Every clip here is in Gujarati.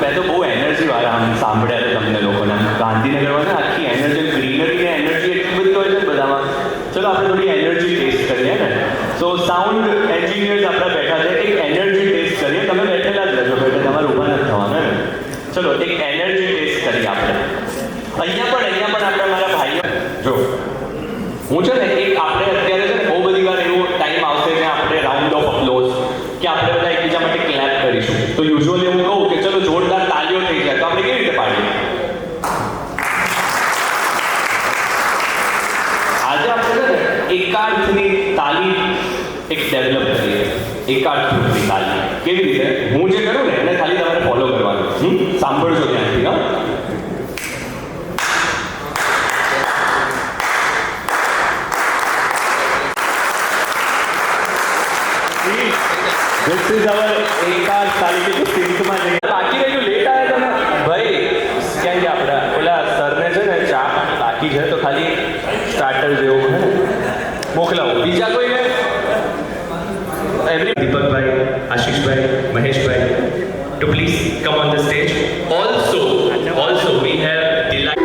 મેં તો બહુ એનર્જીવાળા આમ સાંભળ્યા છે તમને લોકોને. ગાંધીનગરમાં ને આખી એનર્જી, ગ્રીનરી ને એનર્જી એટલી બધી હોય છે ને બધામાં. ચલો આપણે થોડી એનર્જી ટેસ્ટ કરીએ ને. સો સાઉન્ડ એન્જિનિયર્સ આપણે બેઠા છે, એક એનર્જી ટેસ્ટ કરીએ. તમે બેઠેલા જ રહેશો, બેઠે તમારે ઊભા નથી થવાના ને. ચલો એક એનર્જી ટેસ્ટ કરીએ આપણે. અહીંયા પણ આપણે મારા ભાઈઓ જો હું છે ને એક આપણે અત્યારે છે ને બહુ બધી વાર એવો ટાઈમ આવશે જ્યાં આપણે રાઉન્ડ ઓફ અપ્લોઝ કે આપણે બધા એકબીજા માટે ક્લેપ કરીશું. તો યુઝ્યુઅલી હું કહું કે ચલો જોરદાર તાળીઓ થઈ જાય, તો આપણે કેવી રીતે પાડીએ? આજે આપણે છે ને એકાર્થની તાલી એક ડેવલપ કરીએ. એકાર્થની તાલી કેવી રીતે? હું જે કરું ને એને ખાલી તમારે ફોલો કરવાનું. સાંભળજો ત્યાંથી. હા, This is our એકાર્થ તાલી કે સિંકમાં જઈએ. બાકી રહ્યું લેટ આવ્યા તમે ભાઈ કેમ કે આપણા ઓલા સરને છે ને ચા પાણી બાકી છે, તો ખાલી સ્ટાર્ટર જેવું છે ને મોકલાવો. બીજા કોઈને every Deepakbhai, Asheeshbhai, Maheshbhai to please come on the stage. Also we have delight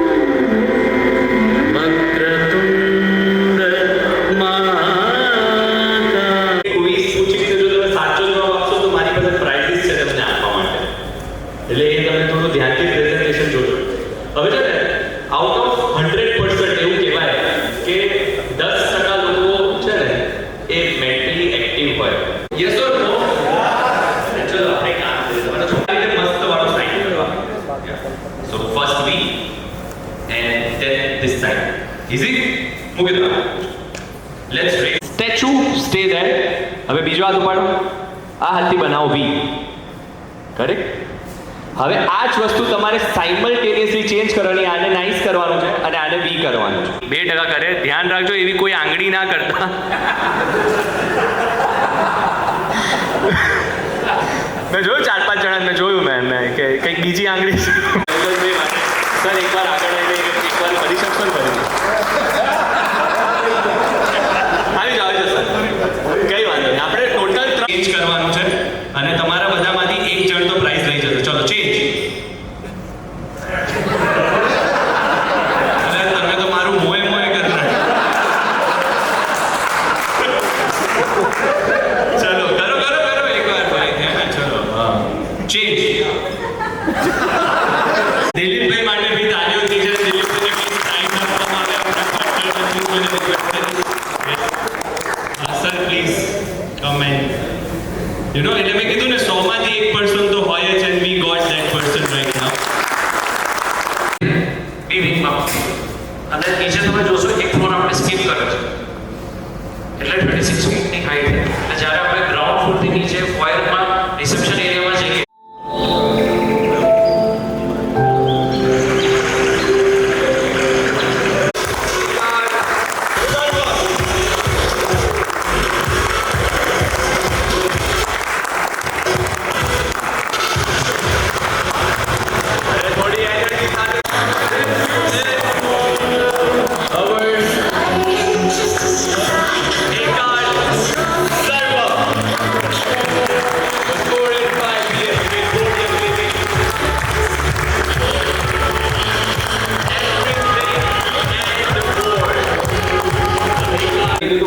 એટલે એ તમે થોડું ધ્યાનથી પ્રેઝન્ટેશન જોજો. હવે છે ને આઉટ ઓફ 100% એવું કહેવાય કે 10% લોકો છે ને એ મેન્ટલી એક્ટિવ હોય. યસ ઓર નો? ચલો આપણે કામ કરીએ. મને છોકરીને મસ્ત વાળો સાઇન કરવા. So first we and then this side. Easy? મૂકી દો. Let's race. Statue stay there. હવે બીજો હાથ ઉપાડો. આ હાથથી બનાવો વી. કરેક્ટ? હવે આ જ વસ્તુ તમારે સાઇમલ્ટેનિયસલી ચેન્જ કરવાની. આને નાઇસ કરવાનું છે અને આને વી કરવાનું છે. 2% કરે. ધ્યાન રાખજો એવી કોઈ આંગળી ના કરતા. મેં જોયું 4-5 જણા મેં જોયું મેં કે કંઈક બીજી આંગળી સર એકવાર આગળ આવીને એકવાર કરી શકશો ને કરી આવી જાવ સર કઈ વાંધો નહીં. આપણે ટોટલ ચેન્જ કરવાનું છે અને તમારા બધામાંથી એક જણ તો પ્રાઇઝ લઈ જશે. ચલો ચેન્જ. તમે તો મારું મોએ કરતા. ચલો કરો એકવાર ભાઈ. ચલો હા ચેન્જ. દિલીપભાઈ માટે બી તાળીઓ થઈ છે. દિલીપભાઈને પ્લીઝ ટાઈમ આપવામાં આવે. Sir please comment. એટલે મેં કીધું ને 100 માંથી 1% તો હોય જ. And we got that person right now. B વિંગમાં અને નીચે તમે જોશો એક ફ્લોર આપણે સ્કીપ કર્યો છે એટલે 26 ફીટની હાઈટ. અને જ્યારે આપણે ગ્રાઉન્ડ ફ્લોરથી નીચે ફોયરમાં રિસેપ્શન એરિયામાં જઈએ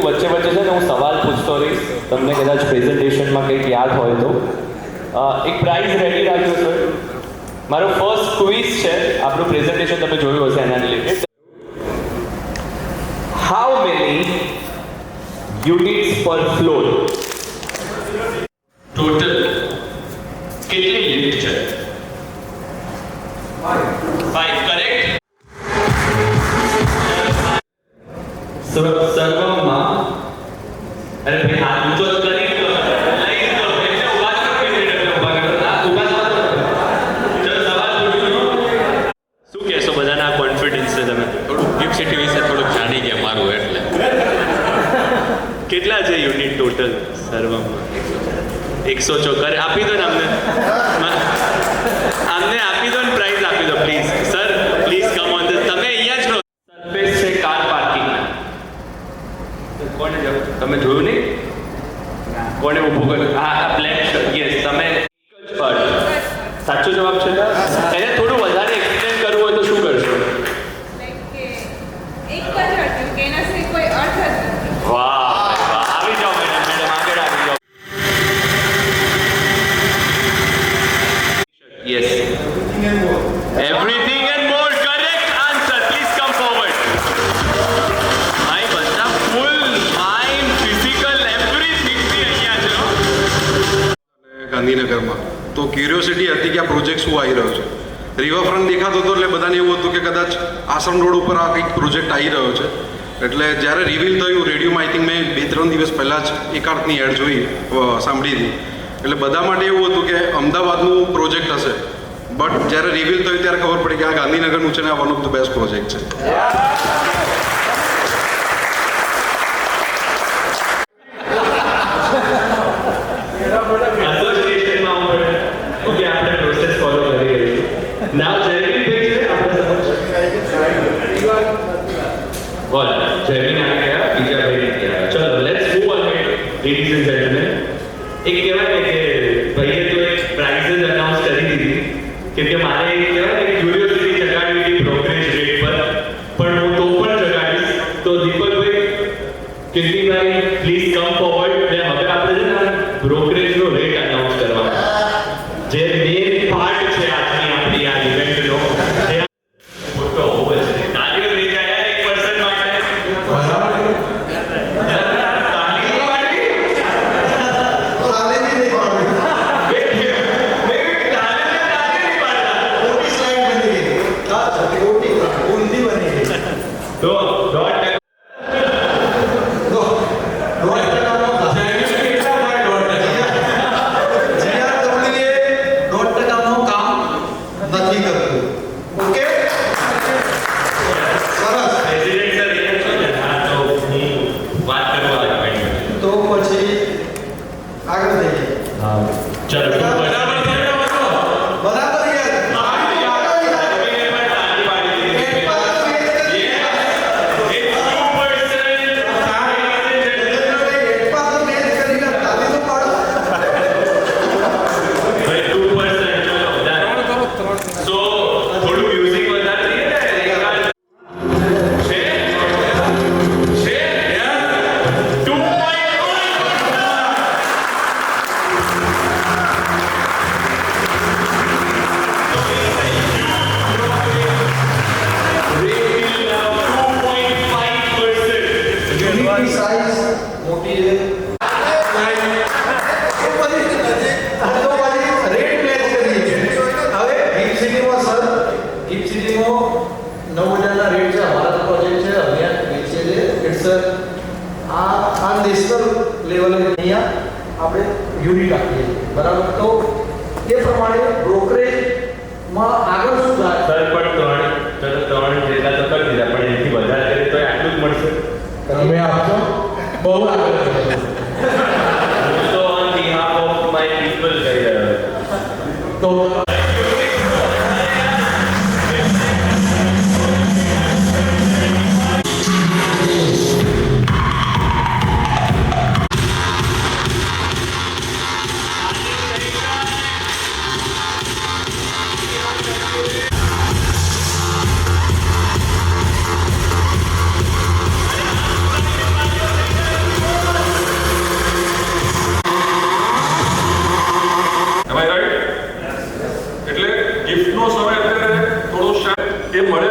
વચ્ચે છે ને હું સવાલ પૂછતો રહીશ. તમને કદાચ પ્રેઝન્ટેશનમાં કંઈક યાદ હોય તો એક પ્રાઇઝ રેડી રાખજો સર. મારો ફર્સ્ટ ક્વિઝ છે. આપણું પ્રેઝન્ટેશન તમે જોયું હશે એના રિલેટેડ. હાઉ મેની યુનિટ્સ પર ફ્લોર? ટોટલ કેટલી લિફ્ટ છે? 5 કરેક્ટ. સર્વમાં અરે ભાઈ હાથ ઊંચો કરી દો. લઈ દો એટલે ઉભા કરો. કેવી રીતે ઉભા કરો? ઉભા થાઓ. ચલો સવાલ પૂછો. શું કહેશો બધાના કોન્ફિડન્સ છે? તમે થોડું ગિફ્ટ સિટી વિશે થોડુંક જાણી ગયા મારું એટલે. કેટલા છે યુનિટ ટોટલ સર્વમાં? 104. કરે આપી દો ને અમને આપી દો ને પ્રાઇઝ આપી દો please. Sir please come on this. તમે અહીંયા જ રહો. સરફેસ છે કાર પાર્કિંગ. કોને જવું? તમે જોયું નહીં? કોને ઊભું કર્યું? હા બ્લેક શર્ટ. યસ તમે એક જ અર્થ સાચો જવાબ છે એને થોડું વધારે એક્સપ્લેન કરવું હોય તો શું કરશો? લાઈક કે એક જ હતું કે એના સિવાય કોઈ અર્થ જ નથી. વાહ આવી જાઓ મેડમ આગળ આવી જાઓ. Yes everything and more correct answer. Please come forward. ભાઈ બધા ફૂલ માઇન્ડ ફિઝિકલ એવરીથિંગ થી અહીંયા છે હો. ગાંધીનગરમાં તો ક્યુરિયોસિટી હતી કે આ પ્રોજેક્ટ શું આવી રહ્યો છે. રિવરફ્રન્ટ દેખાતો હતો એટલે બધાને એવું હતું કે કદાચ આશ્રમ રોડ ઉપર આ કંઈક પ્રોજેક્ટ આવી રહ્યો છે. એટલે જ્યારે રિવીલ થયું રેડિયોમાં આઈ થિંક મેં 2-3 દિવસ પહેલાં જ એકાર્થની એડ જોઈ સાંભળી હતી. એટલે બધા માટે એવું હતું કે અમદાવાદનું પ્રોજેક્ટ હશે, બટ જ્યારે રિવીલ થયું ત્યારે ખબર પડી કે આ ગાંધીનગરનું છે ને આ one of the best project છે. એસોસિએશનમાં આપણે ઓકે આપણે પ્રોસેસ ફોલો કરી રહી છે. નાવ જયવીન ભાઈ છે આપણે બોલ જયવીન આવી ગયા બીજા ભાઈ નથી આવ્યા. ચલો let's move on ladies and gentleman. એક કહેવાય ને કે ભાઈએ તો એક પ્રાઇઝ અનાઉન્સ કરી દીધી કેમ કે મારે એક કહેવાય ને ક્યુરિયોસિટી જગાડવી હતી બ્રોકરેજ રેટ પર, પણ હું તો પણ જગાડીશ. તો દીપકભાઈ કીર્તિભાઈ પ્લીઝ કમ ફોરવર્ડ. હવે આપણે છે ને બ્રોકરેજનો રેટ અનાઉન્સ કરવાનો જે મેઇન પાર્ટ છે આજની આપણી આ ઇવેન્ટનો. મોટો હોવો છે તાલીઓ લઈ જાય એક પર્સન માટે. તાલીઓ પાડી તો દોઢ આપણે યુનિટ આપીએ છીએ બરાબર. તો એ પ્રમાણે બ્રોકરેજમાં આગળ શું થાય? સર પણ ત્રણ જેટલા તો કરી દીધા, પણ એનાથી વધારે કરીએ તો આટલું જ મળશે. તમે આપશો બહુ આગળ જશો. તો on behalf of my people કહી રહ્યો તો એટલે ગિફ્ટનો સમય અત્યારે થોડો એ મળે